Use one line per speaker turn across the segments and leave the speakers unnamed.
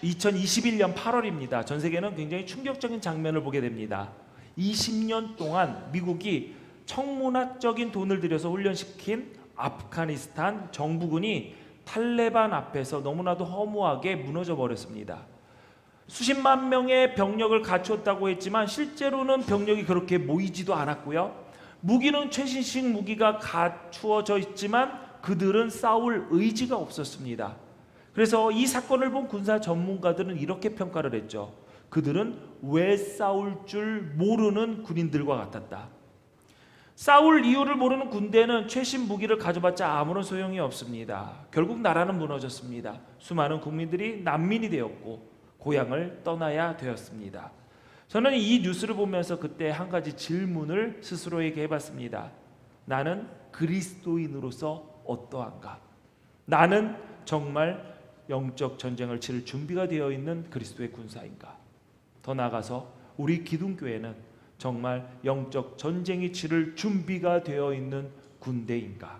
2021년 8월입니다. 전 세계는 굉장히 충격적인 장면을 보게 됩니다. 20년 동안 미국이 청문학적인 돈을 들여서 훈련시킨 아프가니스탄 정부군이 탈레반 앞에서 너무나도 허무하게 무너져 버렸습니다. 수십만 명의 병력을 갖추었다고 했지만 실제로는 병력이 그렇게 모이지도 않았고요. 무기는 최신식 무기가 갖추어져 있지만 그들은 싸울 의지가 없었습니다. 그래서 이 사건을 본 군사 전문가들은 이렇게 평가를 했죠. 그들은 왜 싸울 줄 모르는 군인들과 같았다. 싸울 이유를 모르는 군대는 최신 무기를 가져봤자 아무런 소용이 없습니다. 결국 나라는 무너졌습니다. 수많은 국민들이 난민이 되었고 고향을 떠나야 되었습니다. 저는 이 뉴스를 보면서 그때 한 가지 질문을 스스로에게 해봤습니다. 나는 그리스도인으로서 어떠한가? 나는 정말 영적 전쟁을 치를 준비가 되어 있는 그리스도의 군사인가? 더 나아가서 우리 기둥교회는 정말 영적 전쟁이 치를 준비가 되어 있는 군대인가?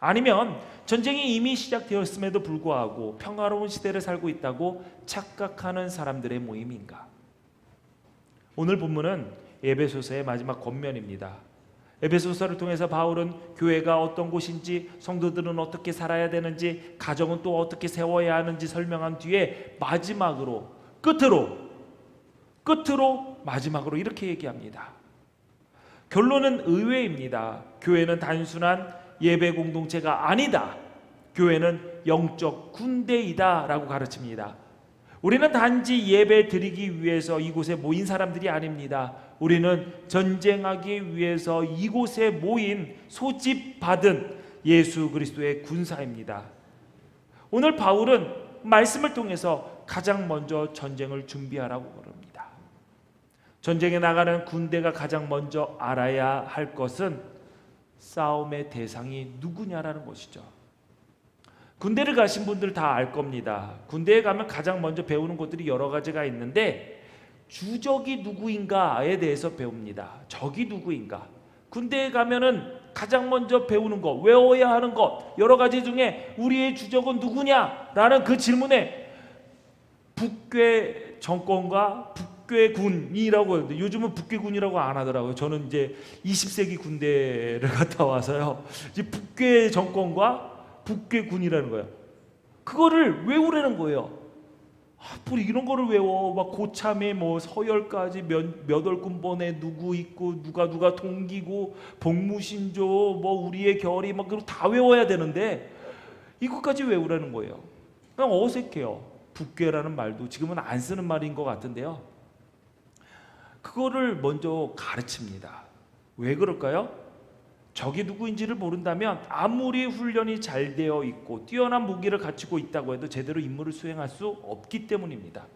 아니면 전쟁이 이미 시작되었음에도 불구하고 평화로운 시대를 살고 있다고 착각하는 사람들의 모임인가? 오늘 본문은 에베소서의 마지막 권면입니다. 에베소서를 통해서 바울은 교회가 어떤 곳인지, 성도들은 어떻게 살아야 되는지, 가정은 또 어떻게 세워야 하는지 설명한 뒤에 마지막으로 끝으로 마지막으로 이렇게 얘기합니다. 결론은 의외입니다. 교회는 단순한 예배 공동체가 아니다. 교회는 영적 군대이다 라고 가르칩니다. 우리는 단지 예배 드리기 위해서 이곳에 모인 사람들이 아닙니다. 우리는 전쟁하기 위해서 이곳에 모인 소집받은 예수 그리스도의 군사입니다. 오늘 바울은 말씀을 통해서 가장 먼저 전쟁을 준비하라고 그럽니다. 전쟁에 나가는 군대가 가장 먼저 알아야 할 것은 싸움의 대상이 누구냐라는 것이죠. 군대를 가신 분들 다 알 겁니다. 군대에 가면 가장 먼저 배우는 것들이 여러 가지가 있는데 주적이 누구인가에 대해서 배웁니다. 적이 누구인가? 군대에 가면은 가장 먼저 배우는 것, 외워야 하는 것 여러 가지 중에 우리의 주적은 누구냐라는 그 질문에 북괴 정권과 북괴군이라고 하는데 요즘은 북괴군이라고 안 하더라고요. 저는 이제 20세기 군대를 갔다 와서요. 이제 북괴 정권과 북괴군이라는 거예요. 그거를 외우라는 거예요. 뭐 이런 거를 외워. 막 고참에 뭐 서열까지 몇 월군번에 누구 있고 누가 동기고 복무신조 뭐 우리의 결이 막 그거 다 외워야 되는데 이것까지 외우라는 거예요. 그냥 어색해요. 북괴라는 말도 지금은 안 쓰는 말인 것 같은데요. 그거를 먼저 가르칩니다. 왜 그럴까요? 적이 누구인지를 모른다면 아무리 훈련이 잘 되어 있고 뛰어난 무기를 갖추고 있다고 해도 제대로 임무를 수행할 수 없기 때문입니다.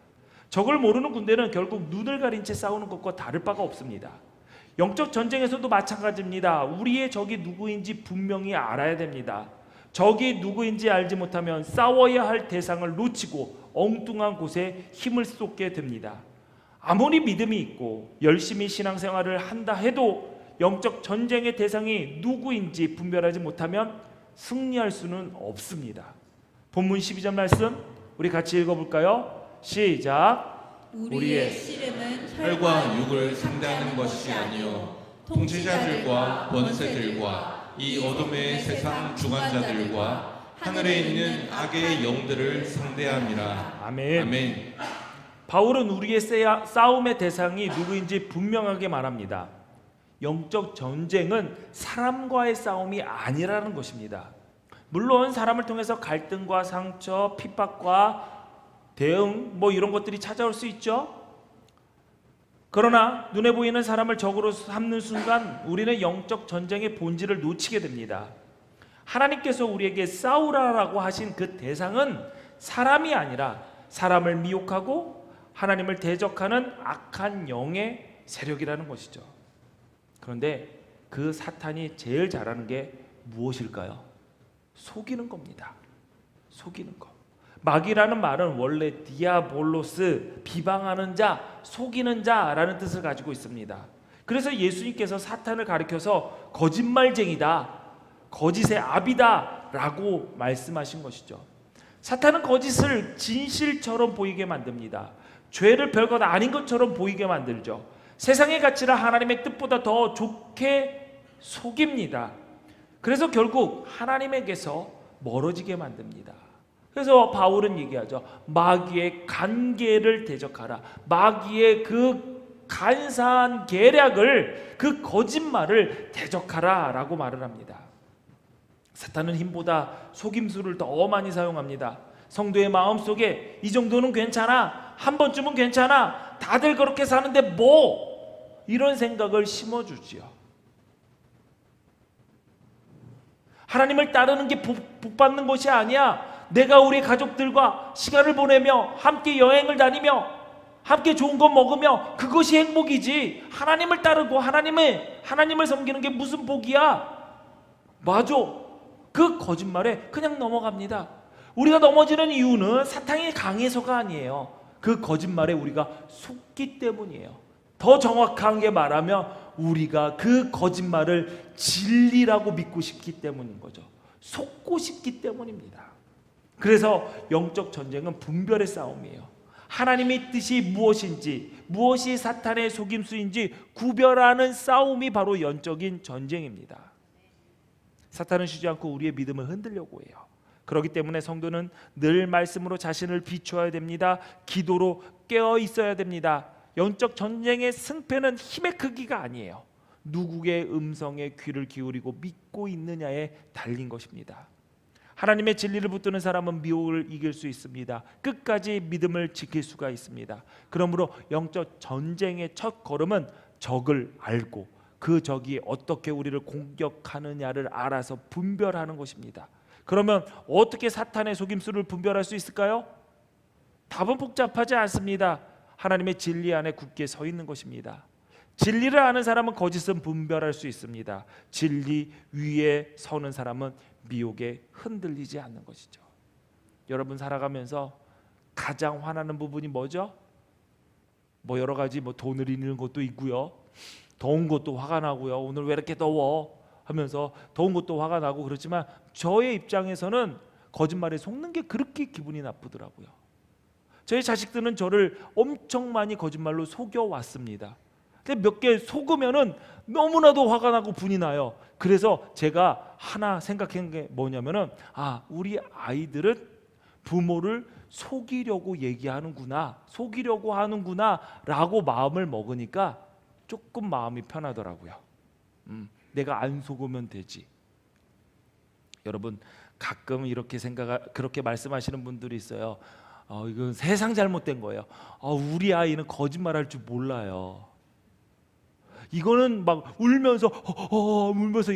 적을 모르는 군대는 결국 눈을 가린 채 싸우는 것과 다를 바가 없습니다. 영적 전쟁에서도 마찬가지입니다. 우리의 적이 누구인지 분명히 알아야 됩니다. 적이 누구인지 알지 못하면 싸워야 할 대상을 놓치고 엉뚱한 곳에 힘을 쏟게 됩니다. 아무리 믿음이 있고 열심히 신앙생활을 한다 해도 영적 전쟁의 대상이 누구인지 분별하지 못하면 승리할 수는 없습니다. 본문 12절 말씀 우리 같이 읽어볼까요? 시작.
우리의 씨름은
혈과 육을 상대하는 것이 아니요 통치자들과 권세들과 이 어둠의 세상 주관자들과 하늘에 있는 악의 영들을 상대함이라.
아멘.
아멘.
바울은 우리의 싸움의 대상이 누구인지 분명하게 말합니다. 영적 전쟁은 사람과의 싸움이 아니라는 것입니다. 물론 사람을 통해서 갈등과 상처, 핍박과 대응 뭐 이런 것들이 찾아올 수 있죠. 그러나 눈에 보이는 사람을 적으로 삼는 순간 우리는 영적 전쟁의 본질을 놓치게 됩니다. 하나님께서 우리에게 싸우라라고 하신 그 대상은 사람이 아니라 사람을 미혹하고 하나님을 대적하는 악한 영의 세력이라는 것이죠. 그런데 그 사탄이 제일 잘하는 게 무엇일까요? 속이는 겁니다. 속이는 거. 마귀라는 말은 원래 디아볼로스, 비방하는 자, 속이는 자라는 뜻을 가지고 있습니다. 그래서 예수님께서 사탄을 가리켜서 거짓말쟁이다, 거짓의 아비다 라고 말씀하신 것이죠. 사탄은 거짓을 진실처럼 보이게 만듭니다. 죄를 별것 아닌 것처럼 보이게 만들죠. 세상의 가치를 하나님의 뜻보다 더 좋게 속입니다. 그래서 결국 하나님에게서 멀어지게 만듭니다. 그래서 바울은 얘기하죠. 마귀의 간계를 대적하라. 마귀의 그 간사한 계략을, 그 거짓말을 대적하라 라고 말을 합니다. 사탄은 힘보다 속임수를 더 많이 사용합니다. 성도의 마음속에 이 정도는 괜찮아, 한 번쯤은 괜찮아, 다들 그렇게 사는데 뭐, 이런 생각을 심어주지요. 하나님을 따르는 게 복 받는 것이 아니야. 내가 우리 가족들과 시간을 보내며 함께 여행을 다니며 함께 좋은 거 먹으며 그것이 행복이지, 하나님을 따르고 하나님을 섬기는 게 무슨 복이야? 맞아. 그 거짓말에 그냥 넘어갑니다. 우리가 넘어지는 이유는 사탄이 강해서가 아니에요. 그 거짓말에 우리가 속기 때문이에요. 더 정확한 게 말하면 우리가 그 거짓말을 진리라고 믿고 싶기 때문인 거죠. 속고 싶기 때문입니다. 그래서 영적 전쟁은 분별의 싸움이에요. 하나님의 뜻이 무엇인지, 무엇이 사탄의 속임수인지 구별하는 싸움이 바로 영적인 전쟁입니다. 사탄은 쉬지 않고 우리의 믿음을 흔들려고 해요. 그렇기 때문에 성도는 늘 말씀으로 자신을 비추어야 됩니다. 기도로 깨어 있어야 됩니다. 영적 전쟁의 승패는 힘의 크기가 아니에요. 누구의 음성에 귀를 기울이고 믿고 있느냐에 달린 것입니다. 하나님의 진리를 붙드는 사람은 미혹을 이길 수 있습니다. 끝까지 믿음을 지킬 수가 있습니다. 그러므로 영적 전쟁의 첫 걸음은 적을 알고 그 적이 어떻게 우리를 공격하느냐를 알아서 분별하는 것입니다. 그러면 어떻게 사탄의 속임수를 분별할 수 있을까요? 답은 복잡하지 않습니다. 하나님의 진리 안에 굳게 서 있는 것입니다. 진리를 아는 사람은 거짓은 분별할 수 있습니다. 진리 위에 서는 사람은 미혹에 흔들리지 않는 것이죠. 여러분 살아가면서 가장 화나는 부분이 뭐죠? 뭐 여러 가지 돈을 잃는 것도 있고요. 더운 것도 화가 나고요. 오늘 왜 이렇게 더워? 하면서 더운 것도 화가 나고 그렇지만 저의 입장에서는 거짓말에 속는 게 그렇게 기분이 나쁘더라고요. 저희 자식들은 저를 엄청 많이 거짓말로 속여왔습니다. 근데 몇 개 속으면은 너무나도 화가 나고 분이 나요. 그래서 제가 하나 생각한 게 뭐냐면은 우리 아이들은 부모를 속이려고 얘기하는구나, 속이려고 하는구나 라고 마음을 먹으니까 조금 마음이 편하더라고요. 내가 안 속으면 되지. 여러분 가끔 이렇게 그렇게 말씀하시는 분들이 있어요. 이건 세상 잘못된 거예요. 우리 아이는 거짓말할 줄 몰라요. 이거는 막 울면서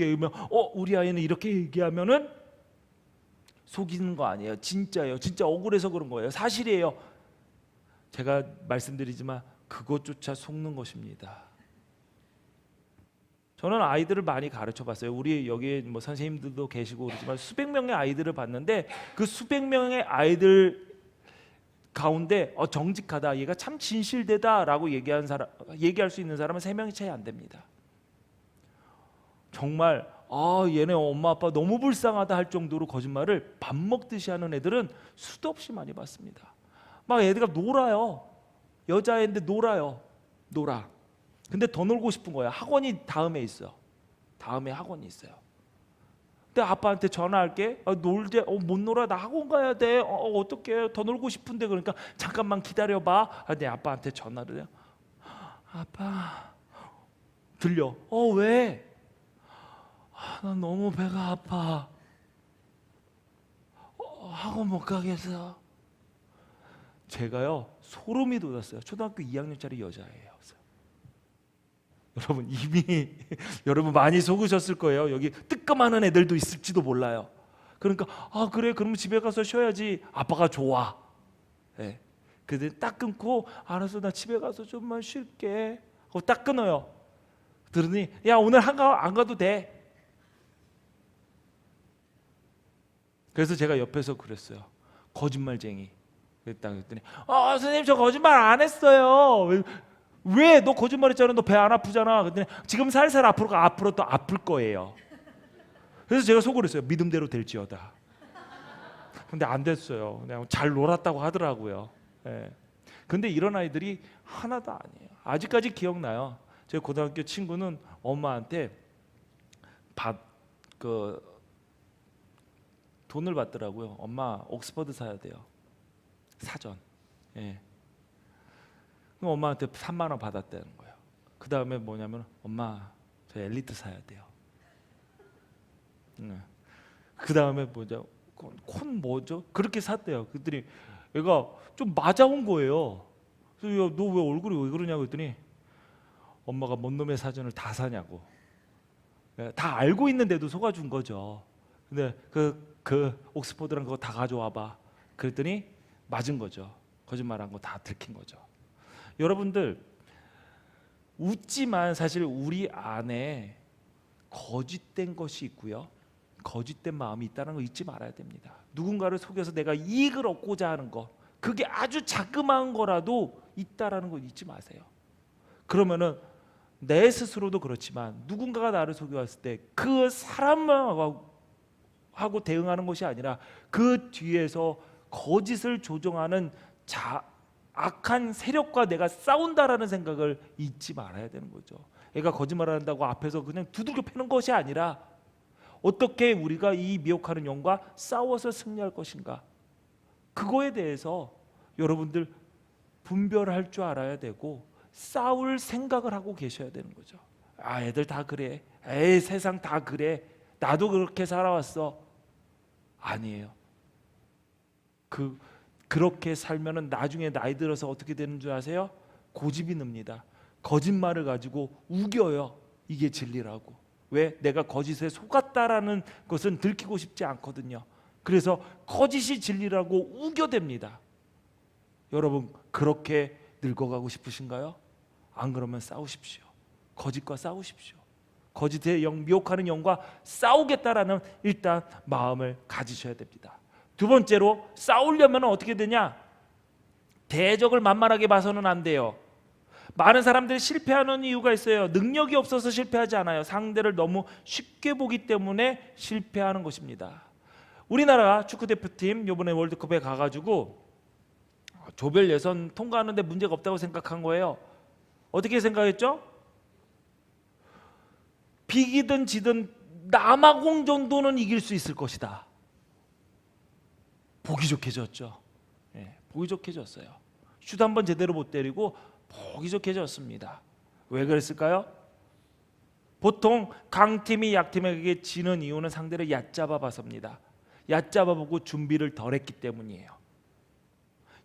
얘기하면 우리 아이는 이렇게 얘기하면은 속이는 거 아니에요. 진짜예요. 진짜 억울해서 그런 거예요. 사실이에요. 제가 말씀드리지만 그것조차 속는 것입니다. 저는 아이들을 많이 가르쳐 봤어요. 우리 여기 선생님들도 계시고 그렇지만 수백 명의 아이들을 봤는데 그 수백 명의 아이들 가운데 정직하다, 얘가 참 진실되다라고 얘기할 수 있는 사람은 3명이 채 안 됩니다. 정말 얘네 엄마 아빠 너무 불쌍하다 할 정도로 거짓말을 밥 먹듯이 하는 애들은 수도 없이 많이 봤습니다. 막 애들가 놀아요. 여자애인데 놀아. 근데 더 놀고 싶은 거야. 학원이 다음에 있어요. 다음에 학원이 있어요. 근데 아빠한테 전화할게. 놀재. 못 놀아. 나 학원 가야 돼. 어떡해. 더 놀고 싶은데. 그러니까 잠깐만 기다려봐. 내 아빠한테 전화를 해요. 아빠 들려. 왜? 나 너무 배가 아파. 학원 못 가겠어. 제가요 소름이 돋았어요. 초등학교 2학년짜리 여자예요. 여러분 이미 여러분 많이 속으셨을 거예요. 여기 뜨끔하는 애들도 있을지도 몰라요. 그러니까 그래 그럼 집에 가서 쉬어야지. 아빠가 좋아. 네. 근데 딱 끊고 알았어 나 집에 가서 좀만 쉴게 하고 딱 끊어요. 그러더니 야 오늘 안 가도 돼. 그래서 제가 옆에서 그랬어요. 거짓말쟁이. 그랬더니 선생님 저 거짓말 안 했어요. 왜? 너 거짓말했잖아. 너 배 안 아프잖아. 그랬더니 지금 살살 앞으로 가. 앞으로 또 아플 거예요. 그래서 제가 속으로 했어요. 믿음대로 될지어다. 근데 안 됐어요. 그냥 잘 놀았다고 하더라고요. 예. 근데 이런 아이들이 하나도 아니에요. 아직까지 기억나요. 제 고등학교 친구는 엄마한테 돈을 받더라고요. 엄마 옥스퍼드 사야 돼요. 사전. 예. 그럼 엄마한테 3만 원 받았다는 거예요. 그 다음에 뭐냐면 엄마 저 엘리트 사야 돼요. 그 다음에 뭐죠? 콘 뭐죠? 그렇게 샀대요. 그랬더니 얘가 좀 맞아온 거예요. 그래서 너 왜 얼굴이 왜 그러냐고 했더니 엄마가 뭔 놈의 사전을 다 사냐고. 다 알고 있는데도 속아준 거죠. 근데 그 옥스퍼드랑 그거 다 가져와봐. 그랬더니 맞은 거죠. 거짓말한 거 다 들킨 거죠. 여러분들 웃지만 사실 우리 안에 거짓된 것이 있고요. 거짓된 마음이 있다는 거 잊지 말아야 됩니다. 누군가를 속여서 내가 이익을 얻고자 하는 거, 그게 아주 자그마한 거라도 있다라는 거 잊지 마세요. 그러면은 내 스스로도 그렇지만 누군가가 나를 속여왔을 때 그 사람하고 대응하는 것이 아니라 그 뒤에서 거짓을 조종하는 악한 세력과 내가 싸운다라는 생각을 잊지 말아야 되는 거죠. 애가 거짓말을 한다고 앞에서 그냥 두들겨 패는 것이 아니라 어떻게 우리가 이 미혹하는 영과 싸워서 승리할 것인가, 그거에 대해서 여러분들 분별할 줄 알아야 되고 싸울 생각을 하고 계셔야 되는 거죠. 아, 애들 다 그래. 에이, 세상 다 그래. 나도 그렇게 살아왔어. 아니에요. 그렇게 살면은 나중에 나이 들어서 어떻게 되는 줄 아세요? 고집이 늡니다. 거짓말을 가지고 우겨요. 이게 진리라고. 왜? 내가 거짓에 속았다라는 것은 들키고 싶지 않거든요. 그래서 거짓이 진리라고 우겨댑니다. 여러분 그렇게 늙어가고 싶으신가요? 안 그러면 싸우십시오. 거짓과 싸우십시오. 거짓의 영, 미혹하는 영과 싸우겠다라는 일단 마음을 가지셔야 됩니다. 두 번째로 싸우려면 어떻게 되냐? 대적을 만만하게 봐서는 안 돼요. 많은 사람들이 실패하는 이유가 있어요. 능력이 없어서 실패하지 않아요. 상대를 너무 쉽게 보기 때문에 실패하는 것입니다. 우리나라 축구대표팀 이번에 월드컵에 가가지고 조별 예선 통과하는데 문제가 없다고 생각한 거예요. 어떻게 생각했죠? 비기든 지든 남아공 정도는 이길 수 있을 것이다. 보기 좋게 졌죠. 보기 좋게 졌어요. 슛 한 번 제대로 못 때리고 보기 좋게 졌습니다. 왜 그랬을까요? 보통 강팀이 약팀에게 지는 이유는 상대를 얕잡아 봐서입니다. 얕잡아 보고 준비를 덜 했기 때문이에요.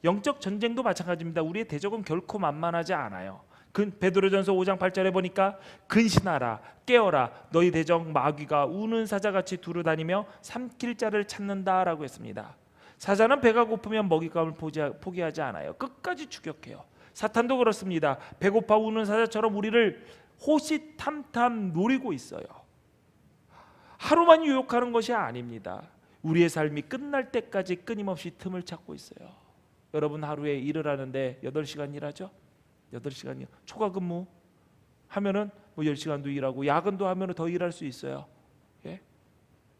영적 전쟁도 마찬가지입니다. 우리의 대적은 결코 만만하지 않아요. 베드로전서 5장 8절에 보니까 근신하라 깨어라 너희 대적 마귀가 우는 사자같이 두루다니며 삼킬 자를 찾는다라고 했습니다. 사자는 배가 고프면 먹잇감을 포기하지 않아요. 끝까지 추격해요. 사탄도 그렇습니다. 배고파 우는 사자처럼 우리를 호시탐탐 노리고 있어요. 하루만 유혹하는 것이 아닙니다. 우리의 삶이 끝날 때까지 끊임없이 틈을 찾고 있어요. 여러분 하루에 일을 하는데 8시간 일하죠? 8시간이요. 초과 근무 하면은 뭐 10시간도 일하고 야근도 하면은 더 일할 수 있어요. 예?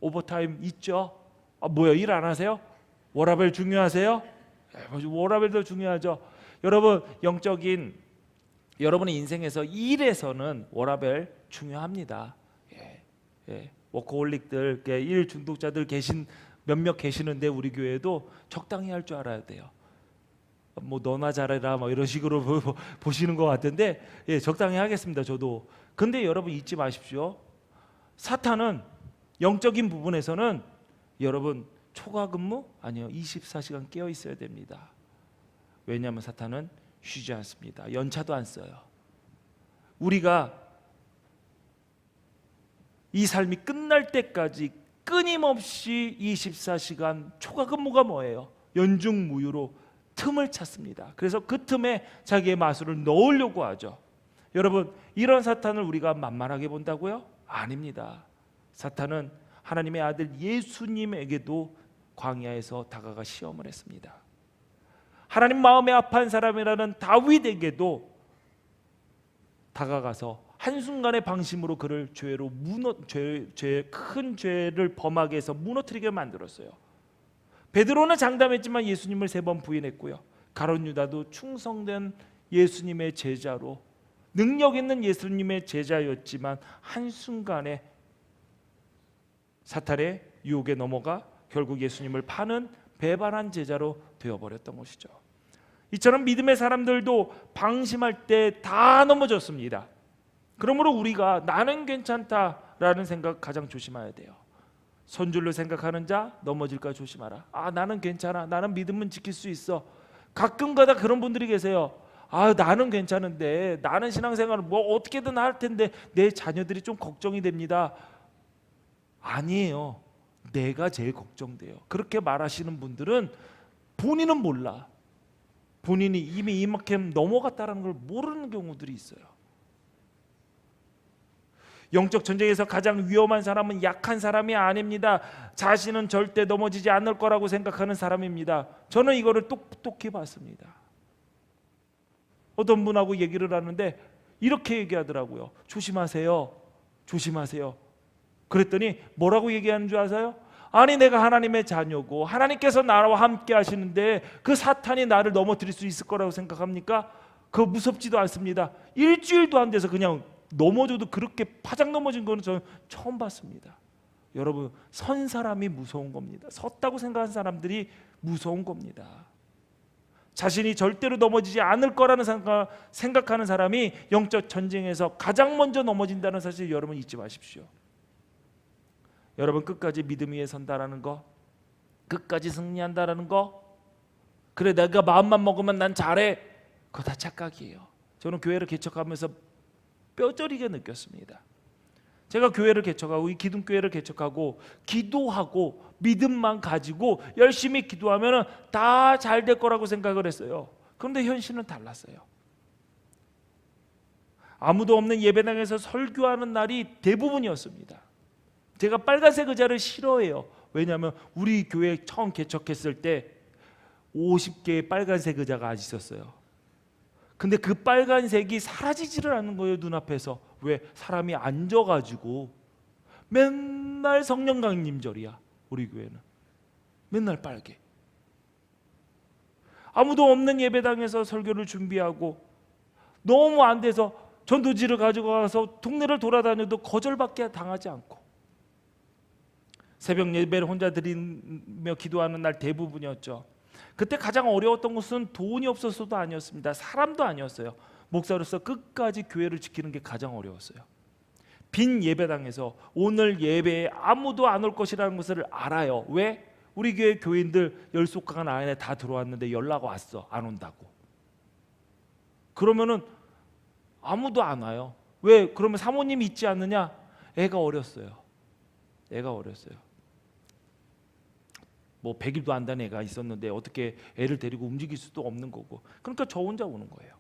오버타임 있죠? 뭐야 일 안 하세요? 워라밸 중요하세요? 워라밸도 중요하죠. 여러분 영적인 여러분의 인생에서 일에서는 워라밸 중요합니다. 워커홀릭들, 일 중독자들 몇몇 계시는데 우리 교회도 적당히 할 줄 알아야 돼요. 뭐 너나 잘해라 뭐 이런 식으로 보시는 것 같은데 적당히 하겠습니다. 저도. 근데 여러분 잊지 마십시오. 사탄은 영적인 부분에서는 여러분 초과 근무 아니요 24시간 깨어 있어야 됩니다. 왜냐하면 사탄은 쉬지 않습니다. 연차도 안 써요. 우리가 이 삶이 끝날 때까지 끊임없이 24시간 초과 근무가 뭐예요? 연중무휴로 틈을 찾습니다. 그래서 그 틈에 자기의 마술을 넣으려고 하죠. 여러분 이런 사탄을 우리가 만만하게 본다고요? 아닙니다. 사탄은 하나님의 아들 예수님에게도 광야에서 다가가 시험을 했습니다. 하나님 마음에 아파한 사람이라는 다윗에게도 다가가서 한순간의 방심으로 그를 큰 죄를 범하게 해서 무너뜨리게 만들었어요. 베드로는 장담했지만 예수님을 3번 부인했고요. 가룟 유다도 충성된 예수님의 제자로 능력 있는 예수님의 제자였지만 한순간에 사탄의 유혹에 넘어가 결국 예수님을 파는 배반한 제자로 되어버렸던 것이죠. 이처럼 믿음의 사람들도 방심할 때 다 넘어졌습니다. 그러므로 우리가 나는 괜찮다라는 생각 가장 조심해야 돼요. 선줄로 생각하는 자 넘어질까 조심하라. 나는 괜찮아, 나는 믿음은 지킬 수 있어. 가끔가다 그런 분들이 계세요. 나는 괜찮은데, 나는 신앙생활을 뭐 어떻게든 할 텐데 내 자녀들이 좀 걱정이 됩니다. 아니에요. 내가 제일 걱정돼요. 그렇게 말하시는 분들은 본인은 몰라. 본인이 이미 이만큼 넘어갔다는 걸 모르는 경우들이 있어요. 영적 전쟁에서 가장 위험한 사람은 약한 사람이 아닙니다. 자신은 절대 넘어지지 않을 거라고 생각하는 사람입니다. 저는 이거를 똑똑히 봤습니다. 어떤 분하고 얘기를 하는데 이렇게 얘기하더라고요. 조심하세요. 조심하세요. 그랬더니 뭐라고 얘기하는 줄 아세요? 아니, 내가 하나님의 자녀고 하나님께서 나와 함께 하시는데 그 사탄이 나를 넘어뜨릴 수 있을 거라고 생각합니까? 그거 무섭지도 않습니다. 일주일도 안 돼서 그냥 넘어져도 그렇게 파장 넘어진 거는 저는 처음 봤습니다. 여러분, 선 사람이 무서운 겁니다. 섰다고 생각하는 사람들이 무서운 겁니다. 자신이 절대로 넘어지지 않을 거라는 생각하는 사람이 영적 전쟁에서 가장 먼저 넘어진다는 사실 여러분 잊지 마십시오. 여러분, 끝까지 믿음 위에 선다라는 거, 끝까지 승리한다라는 거, 그래 내가 마음만 먹으면 난 잘해, 그거 다 착각이에요. 저는 교회를 개척하면서 뼈저리게 느꼈습니다. 제가 교회를 개척하고 이 기둥교회를 개척하고 기도하고 믿음만 가지고 열심히 기도하면 다 잘 될 거라고 생각을 했어요. 그런데 현실은 달랐어요. 아무도 없는 예배당에서 설교하는 날이 대부분이었습니다. 제가 빨간색 의자를 싫어해요. 왜냐하면 우리 교회 처음 개척했을 때 50개의 빨간색 의자가 있었어요. 근데 그 빨간색이 사라지지를 않는 거예요, 눈앞에서. 왜? 사람이 앉아가지고 맨날 성령 강림절이야. 우리 교회는 맨날 빨개. 아무도 없는 예배당에서 설교를 준비하고 너무 안 돼서 전도지를 가지고 가서 동네를 돌아다녀도 거절밖에 당하지 않고 새벽 예배를 혼자 드리며 기도하는 날 대부분이었죠. 그때 가장 어려웠던 것은 돈이 없어서도 아니었습니다. 사람도 아니었어요. 목사로서 끝까지 교회를 지키는 게 가장 어려웠어요. 빈 예배당에서 오늘 예배에 아무도 안 올 것이라는 것을 알아요. 왜? 우리 교회 교인들 10속간 안에 다 들어왔는데 연락 왔어. 안 온다고. 그러면은 아무도 안 와요. 왜? 그러면 사모님이 있지 않느냐? 애가 어렸어요. 애가 어렸어요. 뭐 100일도 안 된 애가 있었는데 어떻게 애를 데리고 움직일 수도 없는 거고. 그러니까 저 혼자 오는 거예요.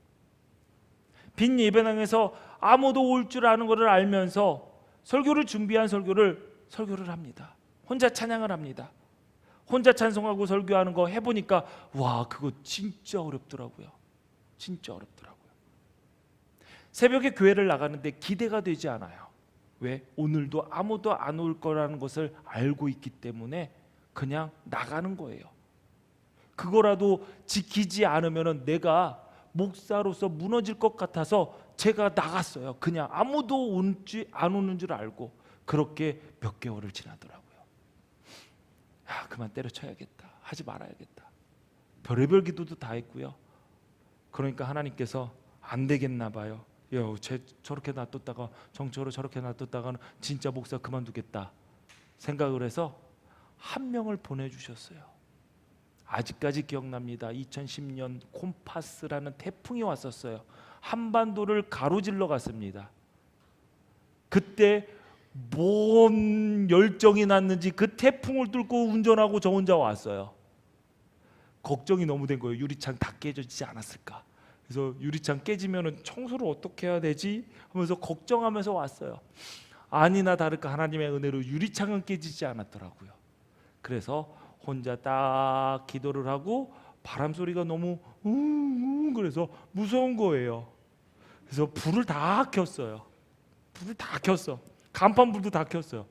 빈 예배당에서 아무도 올 줄 아는 것을 알면서 설교를 준비한 설교를 합니다. 혼자 찬양을 합니다. 혼자 찬송하고 설교하는 거 해보니까 와, 그거 진짜 어렵더라고요. 진짜 어렵더라고요. 새벽에 교회를 나가는데 기대가 되지 않아요. 왜? 오늘도 아무도 안 올 거라는 것을 알고 있기 때문에 그냥 나가는 거예요. 그거라도 지키지 않으면 내가 목사로서 무너질 것 같아서 제가 나갔어요. 그냥 아무도 안 오는 줄 알고. 그렇게 몇 개월을 지나더라고요. 그만 때려쳐야겠다. 하지 말아야겠다. 별의별 기도도 다 했고요. 그러니까 하나님께서 안 되겠나 봐요. 쟤 저렇게 놔뒀다가 정처로 저렇게 놔뒀다가는 진짜 목사 그만두겠다 생각을 해서 한 명을 보내주셨어요. 아직까지 기억납니다. 2010년 콤파스라는 태풍이 왔었어요. 한반도를 가로질러 갔습니다. 그때 뭔 열정이 났는지 그 태풍을 뚫고 운전하고 저 혼자 왔어요. 걱정이 너무 된 거예요. 유리창 다 깨지지 않았을까. 그래서 유리창 깨지면 청소를 어떻게 해야 되지 하면서 걱정하면서 왔어요. 아니나 다를까 하나님의 은혜로 유리창은 깨지지 않았더라고요. 그래서 혼자 딱 기도를 하고 바람 소리가 너무 그래서 무서운 거예요. 그래서 불을 다 켰어요. 불을 다 켰어. 간판불도 다 켰어요.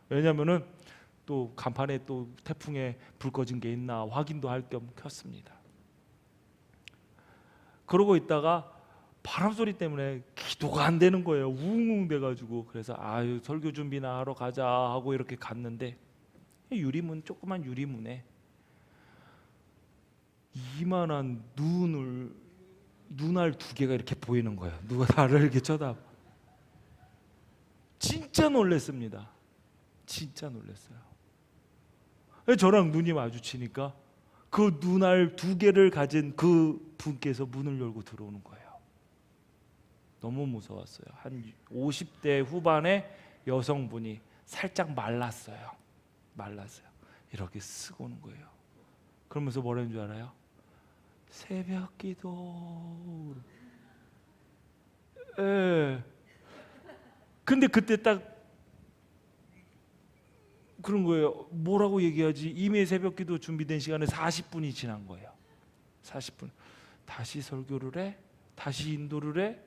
왜냐면은 또 간판에 또 태풍에 불 꺼진 게 있나 확인도 할 겸 켰습니다. 그러고 있다가 바람 소리 때문에 기도가 안 되는 거예요. 웅웅 돼가지고. 그래서 아유 설교 준비나 하러 가자 하고 이렇게 갔는데 유리문, 조그만 유리문에 이만한 눈알 2개가 이렇게 보이는 거예요. 누가 나를 이렇게 쳐다. 진짜 놀랐습니다. 진짜 놀랐어요. 저랑 눈이 마주치니까 그 눈알 2개를 가진 그 분께서 문을 열고 들어오는 거예요. 너무 무서웠어요. 한 50대 후반의 여성분이 살짝 말랐어요. 이렇게 쓰고 오는 거예요. 그러면서 뭐라는 줄 알아요? 새벽 기도. 예. 근데 그때 딱 그런 거예요. 뭐라고 얘기하지? 이미 새벽 기도 준비된 시간에 40분이 지난 거예요. 40분. 다시 설교를 해? 다시 인도를 해?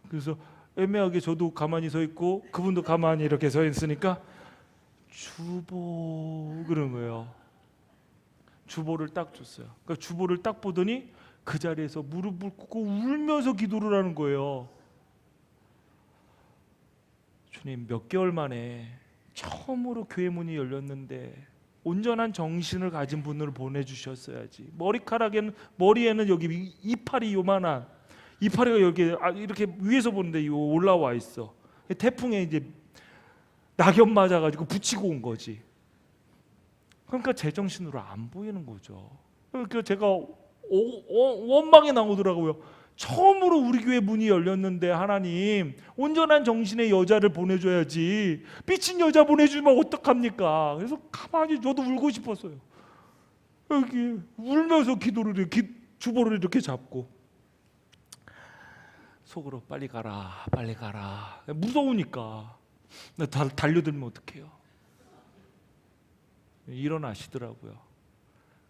그래서 애매하게 저도 가만히 서 있고 그분도 가만히 이렇게 서 있으니까 주보 그런 거예요. 주보를 딱 줬어요. 그러니까 주보를 딱 보더니 그 자리에서 무릎을 꿇고 울면서 기도를 하는 거예요. 주님, 몇 개월 만에 처음으로 교회 문이 열렸는데 온전한 정신을 가진 분을 보내주셨어야지. 머리에는 여기 이파리 요만한 이파리가 여기 이렇게 위에서 보는데 올라와 있어. 태풍에 이제 낙엽 맞아가지고 붙이고 온 거지. 그러니까 제정신으로 안 보이는 거죠. 그러니까 제가 원망이 나오더라고요. 처음으로 우리 교회 문이 열렸는데 하나님 온전한 정신의 여자를 보내줘야지 삐친 여자 보내주면 어떡합니까? 그래서 가만히 저도 울고 싶었어요. 여기 울면서 주보를 이렇게 잡고 속으로 빨리 가라 무서우니까 달려들면 어떡해요. 일어나시더라고요.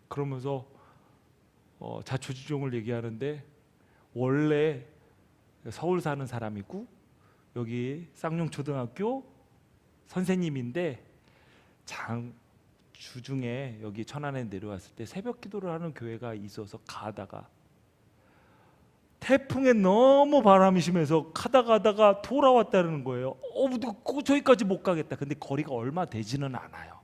그러면서 자초지종을 얘기하는데 원래 서울 사는 사람이고 여기 쌍용초등학교 선생님인데 주중에 여기 천안에 내려왔을 때 새벽 기도를 하는 교회가 있어서 가다가 태풍에 너무 바람이 심해서 가다가 돌아왔다는 거예요. 저기까지 못 가겠다. 근데 거리가 얼마 되지는 않아요.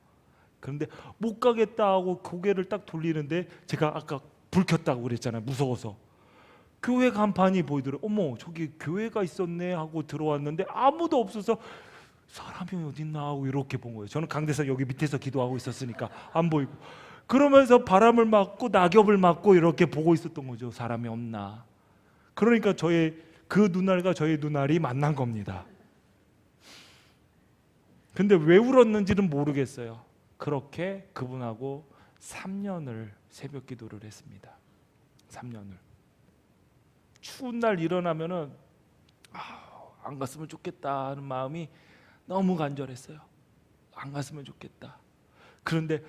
그런데 못 가겠다 하고 고개를 딱 돌리는데 제가 아까 불 켰다고 그랬잖아요. 무서워서. 교회 간판이 보이더라고요. 어머 저기 교회가 있었네 하고 들어왔는데 아무도 없어서 사람이 어딨나 하고 이렇게 본 거예요. 저는 강대상 여기 밑에서 기도하고 있었으니까 안 보이고 그러면서 바람을 맞고 낙엽을 맞고 이렇게 보고 있었던 거죠. 사람이 없나. 그러니까 그 눈알과 저의 눈알이 만난 겁니다. 근데 왜 울었는지는 모르겠어요. 그렇게 그분하고 3년을 새벽 기도를 했습니다. 3년을. 추운 날 일어나면은 안 갔으면 좋겠다 하는 마음이 너무 간절했어요. 안 갔으면 좋겠다. 그런데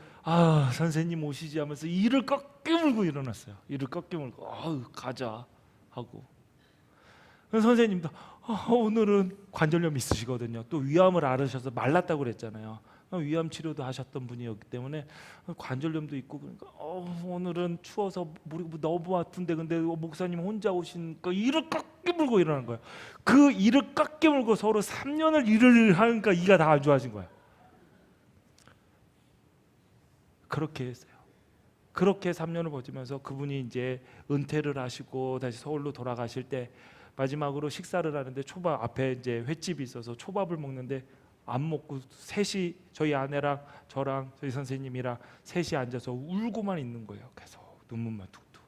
선생님 오시지 하면서 이를 꺾게 물고 일어났어요. 이를 꺾게 물고 가자 하고. 선생님도 오늘은 관절염 있으시거든요. 또 위암을 앓으셔서 말랐다고 그랬잖아요. 위암 치료도 하셨던 분이었기 때문에 관절염도 있고 그러니까 오늘은 추워서 무릎이 너무 아픈데 근데 목사님 혼자 오시니까 이를 깎게 물고 일어난 거예요. 그 이를 깎게 물고 서로 3년을 일을 하니까 이가 다 안 좋아진 거예요. 그렇게 했어요. 그렇게 3년을 버티면서 그분이 이제 은퇴를 하시고 다시 서울로 돌아가실 때 마지막으로 식사를 하는데 초밥 앞에 이제 횟집이 있어서 초밥을 먹는데 안 먹고 셋이 저희 아내랑 저랑 저희 선생님이랑 셋이 앉아서 울고만 있는 거예요. 계속 눈물만 툭툭.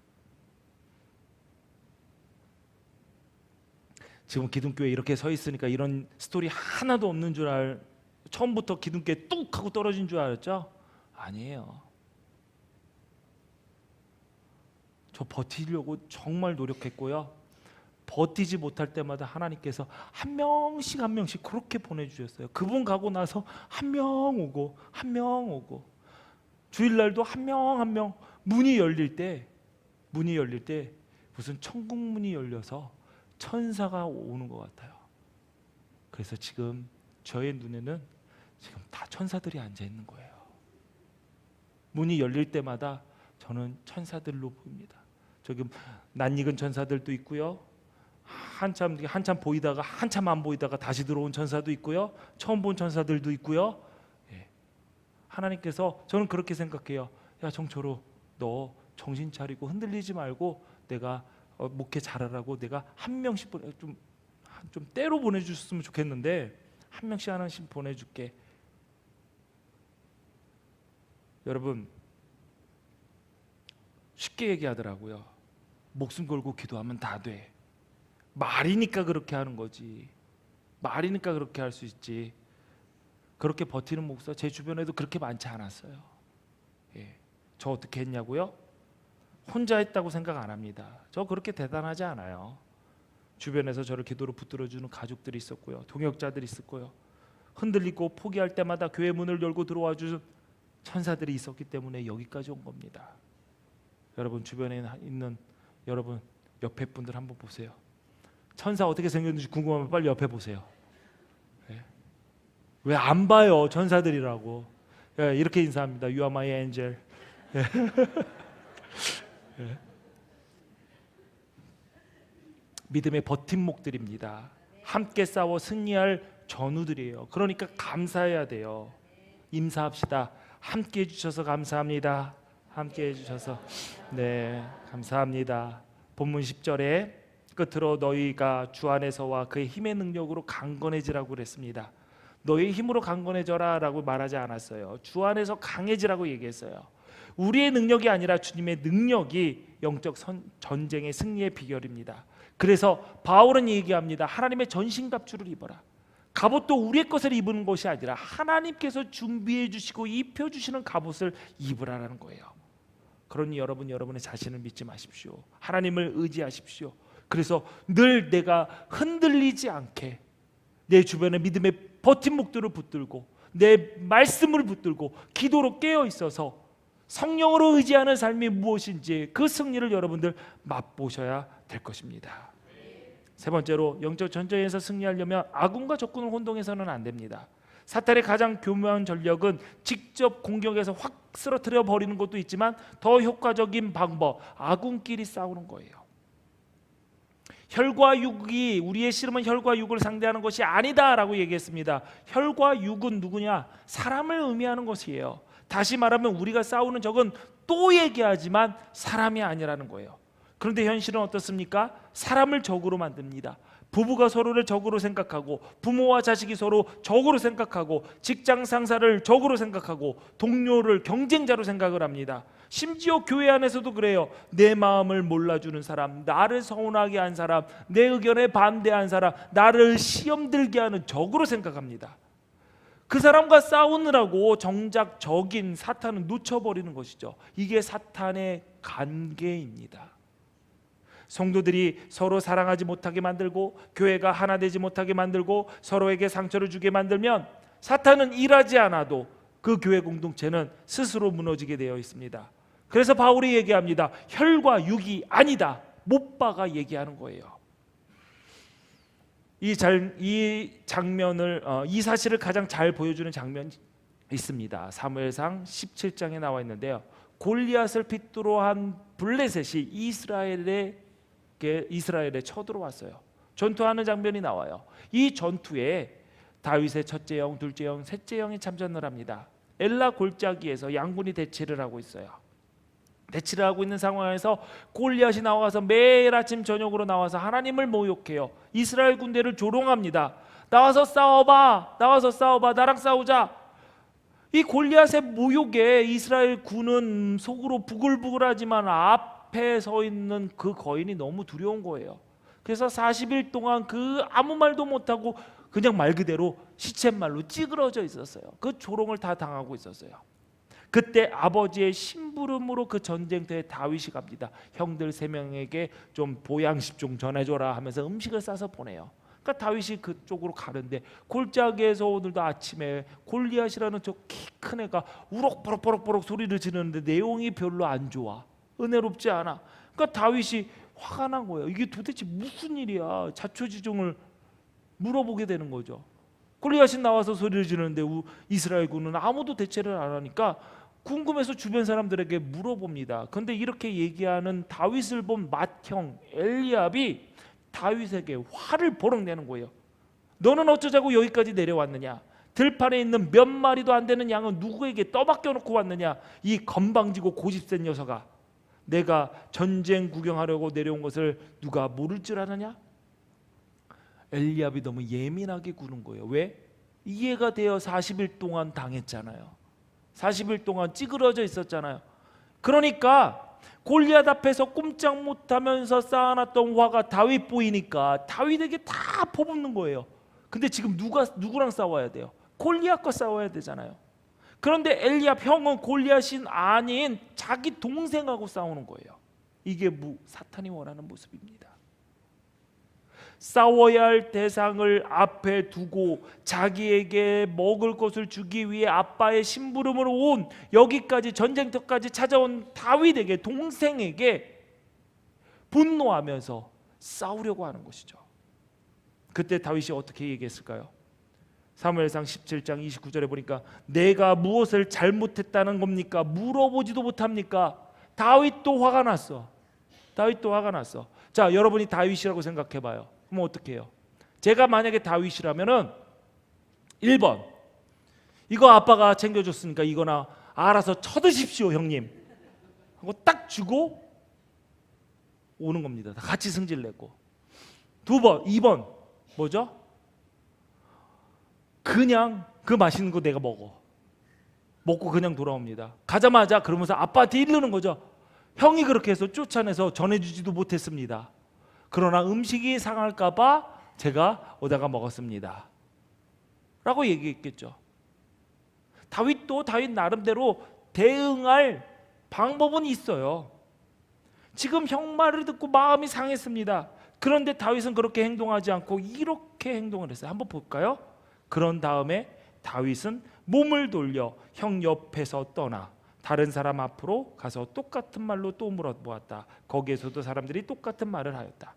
지금 기둥교에 이렇게 서 있으니까 이런 스토리 하나도 없는 줄 처음부터 기둥교에 뚝 하고 떨어진 줄 알았죠? 아니에요. 저 버티려고 정말 노력했고요. 버티지 못할 때마다 하나님께서 한 명씩 그렇게 보내주셨어요. 그분 가고 나서 한 명 오고 주일날도 한 명 문이 열릴 때 무슨 천국 문이 열려서 천사가 오는 것 같아요. 그래서 지금 저의 눈에는 지금 다 천사들이 앉아 있는 거예요. 문이 열릴 때마다 저는 천사들로 보입니다. 저기 낯익은 천사들도 있고요. 한참 보이다가 한참 안 보이다가 다시 들어온 천사도 있고요. 처음 본 천사들도 있고요. 예. 하나님께서 저는 그렇게 생각해요. 야 정철호, 너 정신 차리고 흔들리지 말고 내가 목회 잘하라고 내가 한 명씩 좀 때로 보내주셨으면 좋겠는데 한 명씩 하나씩 보내줄게. 여러분 쉽게 얘기하더라고요. 목숨 걸고 기도하면 다 돼. 말이니까 그렇게 하는 거지. 말이니까 그렇게 할 수 있지. 그렇게 버티는 목사 제 주변에도 그렇게 많지 않았어요. 예. 저 어떻게 했냐고요? 혼자 했다고 생각 안 합니다. 저 그렇게 대단하지 않아요. 주변에서 저를 기도로 붙들어주는 가족들이 있었고요. 동역자들이 있었고요. 흔들리고 포기할 때마다 교회 문을 열고 들어와 주는 천사들이 있었기 때문에 여기까지 온 겁니다. 여러분 주변에 있는 여러분 옆에 분들 한번 보세요. 천사 어떻게 생겼는지 궁금하면 빨리 옆에 보세요. 예? 왜 안 봐요? 천사들이라고. 예, 이렇게 인사합니다. You are my angel. 예. 예. 믿음의 버팀목들입니다. 함께 싸워 승리할 전우들이에요. 그러니까 감사해야 돼요. 임사합시다. 함께 해주셔서 감사합니다. 함께 해주셔서 네 감사합니다. 본문 10절에 끝으로 너희가 주 안에서와 그의 힘의 능력으로 강건해지라고 그랬습니다. 너희의 힘으로 강건해져라 라고 말하지 않았어요. 주 안에서 강해지라고 얘기했어요. 우리의 능력이 아니라 주님의 능력이 영적 전쟁의 승리의 비결입니다. 그래서 바울은 얘기합니다. 하나님의 전신갑주를 입어라. 갑옷도 우리의 것을 입은 것이 아니라 하나님께서 준비해 주시고 입혀 주시는 갑옷을 입으라라는 거예요. 그러니 여러분의 자신을 믿지 마십시오. 하나님을 의지하십시오. 그래서 늘 내가 흔들리지 않게 내 주변에 믿음의 버팀목들을 붙들고 내 말씀을 붙들고 기도로 깨어 있어서 성령으로 의지하는 삶이 무엇인지 그 승리를 여러분들 맛보셔야 될 것입니다. 세 번째로 영적 전쟁에서 승리하려면 아군과 적군을 혼동해서는 안 됩니다. 사탄의 가장 교묘한 전력은 직접 공격해서 확 쓰러뜨려 버리는 것도 있지만 더 효과적인 방법, 아군끼리 싸우는 거예요. 혈과 육이 우리의 씨름은 혈과 육을 상대하는 것이 아니다라고 얘기했습니다. 혈과 육은 누구냐? 사람을 의미하는 것이에요. 다시 말하면 우리가 싸우는 적은 또 얘기하지만 사람이 아니라는 거예요. 그런데 현실은 어떻습니까? 사람을 적으로 만듭니다. 부부가 서로를 적으로 생각하고 부모와 자식이 서로 적으로 생각하고 직장 상사를 적으로 생각하고 동료를 경쟁자로 생각을 합니다. 심지어 교회 안에서도 그래요. 내 마음을 몰라주는 사람, 나를 서운하게 한 사람, 내 의견에 반대한 사람, 나를 시험 들게 하는 적으로 생각합니다. 그 사람과 싸우느라고 정작 적인 사탄은 놓쳐버리는 것이죠. 이게 사탄의 관계입니다. 성도들이 서로 사랑하지 못하게 만들고 교회가 하나 되지 못하게 만들고 서로에게 상처를 주게 만들면 사탄은 일하지 않아도 그 교회 공동체는 스스로 무너지게 되어 있습니다. 그래서 바울이 얘기합니다. 혈과 육이 아니다. 못 박아 얘기하는 거예요. 이 장면을 이 사실을 가장 잘 보여주는 장면이 있습니다. 사무엘상 17장에 나와 있는데요. 골리앗을 핏대로 한 블레셋이 이스라엘에 쳐들어왔어요. 전투하는 장면이 나와요. 이 전투에 다윗의 첫째 영, 둘째 영, 셋째 영이 참전을 합니다. 엘라 골짜기에서 양군이 대치를 하고 있어요. 대치를 하고 있는 상황에서 골리앗이 나와서 매일 아침 저녁으로 나와서 하나님을 모욕해요. 이스라엘 군대를 조롱합니다. 나와서 싸워봐, 나와서 싸워봐, 나랑 싸우자. 이 골리앗의 모욕에 이스라엘 군은 속으로 부글부글하지만 앞에 서 있는 그 거인이 너무 두려운 거예요. 그래서 40일 동안 그 아무 말도 못하고 그냥 말 그대로 시쳇말로 찌그러져 있었어요. 그 조롱을 다 당하고 있었어요. 그때 아버지의 심부름으로 그 전쟁터에 다윗이 갑니다. 형들 3명에게 좀 보양식 좀 전해줘라 하면서 음식을 싸서 보내요. 그러니까 다윗이 그쪽으로 가는데 골짜기에서 오늘도 아침에 골리앗이라는 저 키 큰 애가 우럭버럭버럭 소리를 지르는데 내용이 별로 안 좋아. 은혜롭지 않아. 그러니까 다윗이 화가 난 거예요. 이게 도대체 무슨 일이야. 자초지종을 물어보게 되는 거죠. 골리앗이 나와서 소리를 지르는데 이스라엘 군은 아무도 대체를 안 하니까 궁금해서 주변 사람들에게 물어봅니다. 그런데 이렇게 얘기하는 다윗을 본 맏형 엘리압이 다윗에게 화를 버럭 내는 거예요. 너는 어쩌자고 여기까지 내려왔느냐? 들판에 있는 몇 마리도 안 되는 양은 누구에게 떠맡겨 놓고 왔느냐? 이 건방지고 고집센 녀석아, 내가 전쟁 구경하려고 내려온 것을 누가 모를 줄 아느냐? 엘리압이 너무 예민하게 구는 거예요. 왜? 이해가 되어 40일 동안 당했잖아요. 40일 동안 찌그러져 있었잖아요. 그러니까 골리앗 앞에서 꼼짝 못하면서 쌓아놨던 화가 다윗 보이니까 다윗에게 다 퍼붓는 거예요. 근데 지금 누구랑 싸워야 돼요? 골리앗과 싸워야 되잖아요. 그런데 엘리압 형은 골리앗이 아닌 자기 동생하고 싸우는 거예요. 이게 사탄이 원하는 모습입니다. 싸워야 할 대상을 앞에 두고 자기에게 먹을 것을 주기 위해 아빠의 심부름으로 온 여기까지 전쟁터까지 찾아온 다윗에게, 동생에게 분노하면서 싸우려고 하는 것이죠. 그때 다윗이 어떻게 얘기했을까요? 사무엘상 17장 29절에 보니까 내가 무엇을 잘못했다는 겁니까? 물어보지도 못합니까? 다윗도 화가 났어. 다윗도 화가 났어. 자, 여러분이 다윗이라고 생각해 봐요. 그럼 어떻게 해요? 제가 만약에 다윗이라면은 1번, 이거 아빠가 챙겨줬으니까 이거나 알아서 쳐드십시오 형님 하고 딱 주고 오는 겁니다. 다 같이 승질 내고. 2번 뭐죠? 그냥 그 맛있는 거 내가 먹고 그냥 돌아옵니다. 가자마자 그러면서 아빠한테 이르는 거죠. 형이 그렇게 해서 쫓아내서 전해주지도 못했습니다. 그러나 음식이 상할까 봐 제가 오다가 먹었습니다 라고 얘기했겠죠. 다윗도 다윗 나름대로 대응할 방법은 있어요. 지금 형 말을 듣고 마음이 상했습니다. 그런데 다윗은 그렇게 행동하지 않고 이렇게 행동을 했어요. 한번 볼까요? 그런 다음에 다윗은 몸을 돌려 형 옆에서 떠나 다른 사람 앞으로 가서 똑같은 말로 또 물어보았다. 거기에서도 사람들이 똑같은 말을 하였다.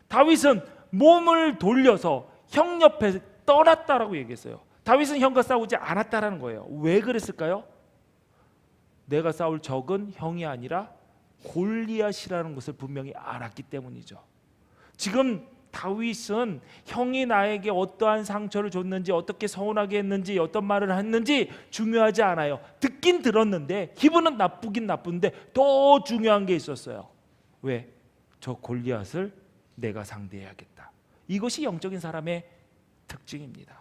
다윗은 몸을 돌려서 형 옆에 떠났다라고 얘기했어요. 다윗은 형과 싸우지 않았다라는 거예요. 왜 그랬을까요? 내가 싸울 적은 형이 아니라 골리앗이라는 것을 분명히 알았기 때문이죠. 지금 다윗은 형이 나에게 어떠한 상처를 줬는지, 어떻게 서운하게 했는지, 어떤 말을 했는지 중요하지 않아요. 듣긴 들었는데 기분은 나쁘긴 나쁜데 더 중요한 게 있었어요. 왜? 저 골리앗을 내가 상대해야겠다. 이것이 영적인 사람의 특징입니다.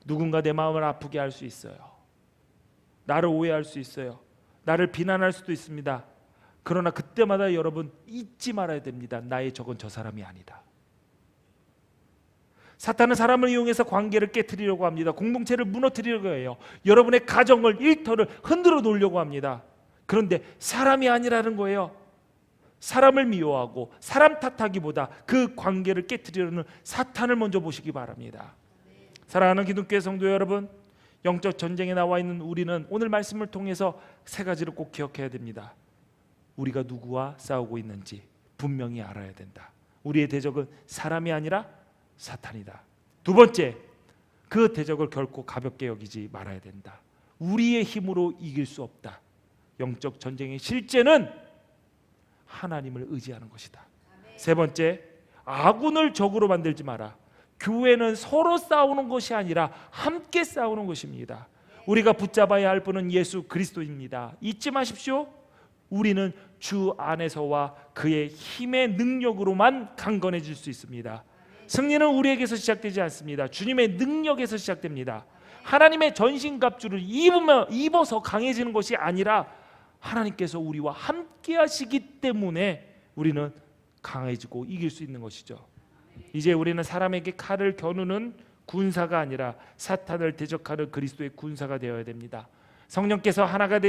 누군가 내 마음을 아프게 할 수 있어요. 나를 오해할 수 있어요. 나를 비난할 수도 있습니다. 그러나 그때마다 여러분 잊지 말아야 됩니다. 나의 적은 저 사람이 아니다. 사탄은 사람을 이용해서 관계를 깨트리려고 합니다. 공동체를 무너뜨리려고 해요. 여러분의 가정을, 일터를 흔들어 놓으려고 합니다. 그런데 사람이 아니라는 거예요. 사람을 미워하고 사람 탓하기보다 그 관계를 깨트리려는 사탄을 먼저 보시기 바랍니다. 사랑하는 기독교의 성도 여러분, 영적 전쟁에 나와 있는 우리는 오늘 말씀을 통해서 세 가지를 꼭 기억해야 됩니다. 우리가 누구와 싸우고 있는지 분명히 알아야 된다. 우리의 대적은 사람이 아니라 사탄이다. 2번째, 그 대적을 결코 가볍게 여기지 말아야 된다. 우리의 힘으로 이길 수 없다. 영적 전쟁의 실제는 하나님을 의지하는 것이다. 3번째, 아군을 적으로 만들지 마라. 교회는 서로 싸우는 것이 아니라 함께 싸우는 것입니다. 우리가 붙잡아야 할 분은 예수 그리스도입니다. 잊지 마십시오. 우리는 주 안에서와 그의 힘의 능력으로만 강건해질 수 있습니다. 승리는 우리에게서 시작되지 않습니다. 주님의 능력에서 시작됩니다. 하나님의 전신갑주를 입어서 강해지는 것이 아니라 하나님께서 우리와 함께 하시기 때문에 우리는 강해지고 이길 수 있는 것이죠. 이제 우리는 사람에게 칼을 겨누는 군사가 아니라 사탄을 대적하는 그리스도의 군사가 되어야 됩니다. 성령께서 하나가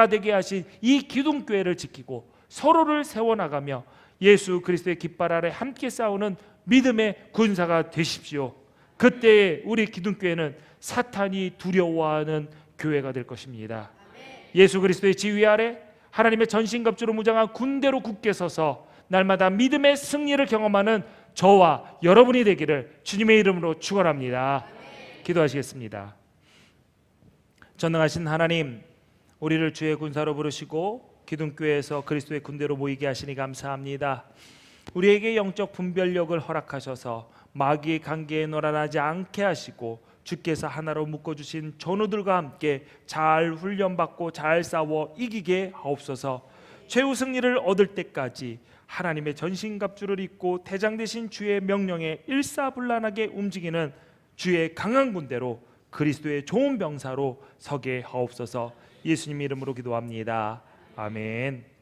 되게 하신 이 기둥교회를 지키고 서로를 세워나가며 예수 그리스도의 깃발 아래 함께 싸우는 믿음의 군사가 되십시오. 그때 우리 기둥교회는 사탄이 두려워하는 교회가 될 것입니다. 예수 그리스도의 지휘 아래 하나님의 전신갑주로 무장한 군대로 굳게 서서 날마다 믿음의 승리를 경험하는 저와 여러분이 되기를 주님의 이름으로 축원합니다. 기도하시겠습니다. 전능하신 하나님, 우리를 주의 군사로 부르시고 기둥교회에서 그리스도의 군대로 모이게 하시니 감사합니다. 우리에게 영적 분별력을 허락하셔서 마귀의 관계에 놀아나지 않게 하시고 주께서 하나로 묶어주신 전우들과 함께 잘 훈련받고 잘 싸워 이기게 하옵소서. 최후 승리를 얻을 때까지 하나님의 전신갑주를 입고 대장 되신 주의 명령에 일사불란하게 움직이는 주의 강한 군대로 그리스도의 좋은 병사로 서게 하옵소서. 예수님 이름으로 기도합니다. 아멘.